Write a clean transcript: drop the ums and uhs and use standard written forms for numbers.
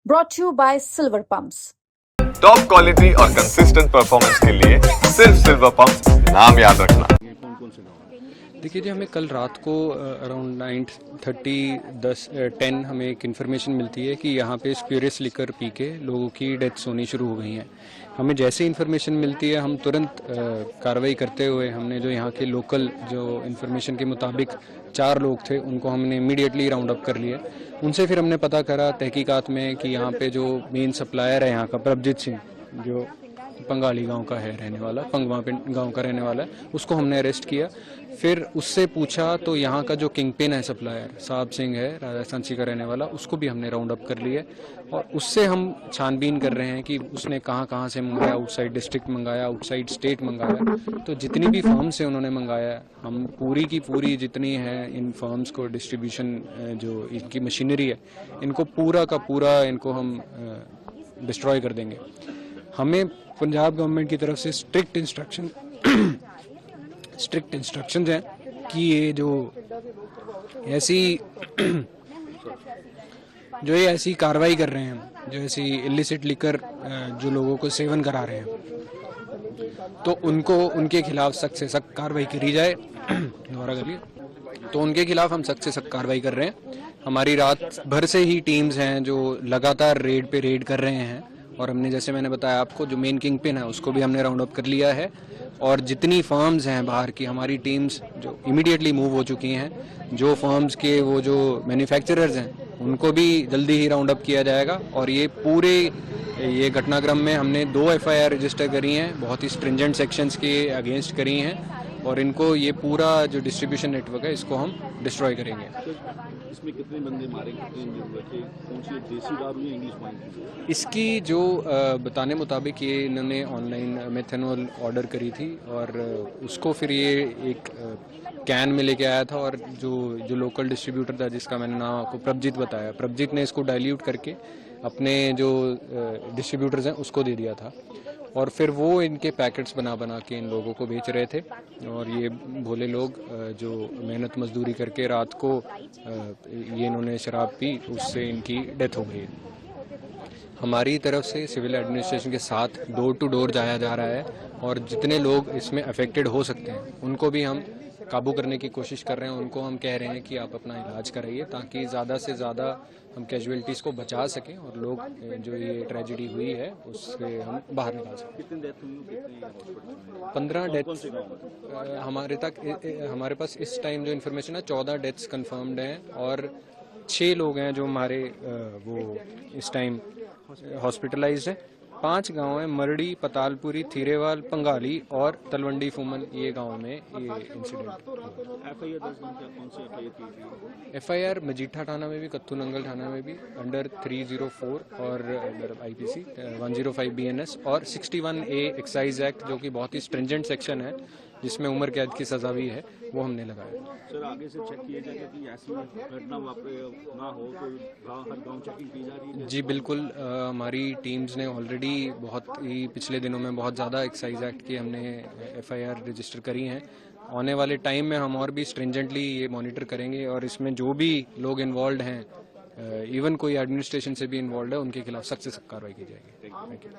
brought to you by Silver Pumps. Top quality और consistent performance के लिए सिर्फ सिल्वर पंप्स नाम याद रखना। देखिए जी, हमें कल रात को अराउंड 9:30 हमें एक इन्फॉर्मेशन मिलती है कि यहाँ पे स्प्यूरियस लिकर पी के लोगों की डेथ्स होनी शुरू हो गई हैं। हमें जैसे इन्फॉर्मेशन मिलती है हम तुरंत कार्रवाई करते हुए हमने जो यहाँ के लोकल जो इन्फॉर्मेशन के मुताबिक 4 लोग थे उनको हमने इमीडिएटली राउंड अप कर लिया। उनसे फिर हमने पता करा तहकीकात में कि यहाँ पे जो मेन सप्लायर है यहाँ का प्रभजीत सिंह, जो पंगाली गांव का है रहने वाला, पंगवा गांव का रहने वाला है, उसको हमने अरेस्ट किया। फिर उससे पूछा तो यहाँ का जो किंग पिन है सप्लायर साहब सिंह है, राजस्थान का रहने वाला, उसको भी हमने राउंड अप कर लिया और उससे हम छानबीन कर रहे हैं कि उसने कहाँ से मंगाया, आउटसाइड डिस्ट्रिक्ट मंगाया, आउटसाइड स्टेट मंगाया। तो जितनी भी फर्म से उन्होंने मंगाया, हम पूरी की पूरी जितनी है इन फर्म्स को डिस्ट्रीब्यूशन जो इनकी मशीनरी है इनको पूरा का पूरा इनको हम डिस्ट्रॉय कर देंगे। हमें पंजाब गवर्नमेंट की तरफ से स्ट्रिक्ट इंस्ट्रक्शंस हैं कि ये जो ऐसी कार्रवाई कर रहे हैं, जो ऐसी इलिसिट लिकर जो लोगों को सेवन करा रहे हैं, तो उनके खिलाफ सख्त से सख्त कार्रवाई करी जाए। दोबारा करिए। तो उनके खिलाफ हम सख्त से सख्त कार्रवाई कर रहे हैं। हमारी रात भर से ही टीम्स हैं जो लगातार रेड कर रहे हैं और हमने, जैसे मैंने बताया आपको, जो मेन किंग पिन है उसको भी हमने राउंड अप कर लिया है और जितनी फर्म्स हैं बाहर की, हमारी टीम्स जो इमीडिएटली मूव हो चुकी हैं। जो फर्म्स के वो जो मैन्युफैक्चरर्स हैं उनको भी जल्दी ही राउंड अप किया जाएगा और ये घटनाक्रम में हमने 2 FIR रजिस्टर करी हैं, बहुत ही स्ट्रिंजेंट सेक्शंस के अगेंस्ट करी हैं और इनको ये पूरा जो डिस्ट्रीब्यूशन नेटवर्क है इसको हम डिस्ट्रॉय करेंगे। इसमें कितने बंदे मारे, कितने इंजर्ड हुए थे, कौन सी देसी दारू या इंग्लिश वाइन? इसकी जो बताने मुताबिक ये इन्होंने ऑनलाइन मेथनॉल ऑर्डर करी थी और उसको फिर ये एक कैन में लेके आया था और जो लोकल डिस्ट्रीब्यूटर था जिसका मैंने नाम आपको प्रभजीत बताया, प्रभजीत ने इसको डाइल्यूट करके अपने जो डिस्ट्रीब्यूटर्स हैं उसको दे दिया था और फिर वो इनके पैकेट्स बना के इन लोगों को बेच रहे थे और ये भोले लोग जो मेहनत मजदूरी करके रात को ये इन्होंने शराब पी, उससे इनकी डेथ हो गई। हमारी तरफ से सिविल एडमिनिस्ट्रेशन के साथ डोर टू डोर जाया जा रहा है और जितने लोग इसमें अफेक्टेड हो सकते हैं उनको भी हम काबू करने की कोशिश कर रहे हैं। उनको हम कह रहे हैं कि आप अपना इलाज कराइए ताकि ज़्यादा से ज़्यादा हम कैजुअलिटीज़ को बचा सकें और लोग जो ये ट्रेजेडी हुई है उससे हम बाहर निकाल सकें। कितनी डेथ हुई, कितने 15 डेथ्स हमारे पास इस टाइम जो इन्फॉर्मेशन है 14 डेथ्स कंफर्म्ड हैं और 6 लोग हैं जो हमारे वो इस टाइम हॉस्पिटलाइज्ड है। 5 गांव हैं, मरड़ी, पतालपुरी, थीरेवाल, पंगाली और तलवंडी फूमन, ये गांव में ये इंसिडेंट। FIR दर्ज नहीं किया, कौन सी FIR की थी? FIR मजीठा थाना में भी, कत्तू नंगल थाना में भी अंडर 304 और अंडर IPC 105 BNS और 61A एक्साइज एक्ट, जो कि बहुत ही स्ट्रिंजेंट सेक्शन है जिसमें उम्र कैद की सजा भी है, वो हमने लगाया। सर, आगे से चेक किया जाएगा कि ऐसी घटना ना हो, तो हर गांव चेकिंग की जा रही है? जी बिल्कुल, हमारी टीम्स ने ऑलरेडी बहुत ही पिछले दिनों में बहुत ज़्यादा एक्साइज एक्ट की हमने FIR रजिस्टर करी हैं। आने वाले टाइम में हम और भी स्ट्रिंजेंटली ये मॉनिटर करेंगे और इसमें जो भी लोग इन्वॉल्व हैं, इवन कोई एडमिनिस्ट्रेशन से भी इन्वॉल्व है, उनके खिलाफ सख्त से सख्त कार्रवाई की जाएगी। Thank you.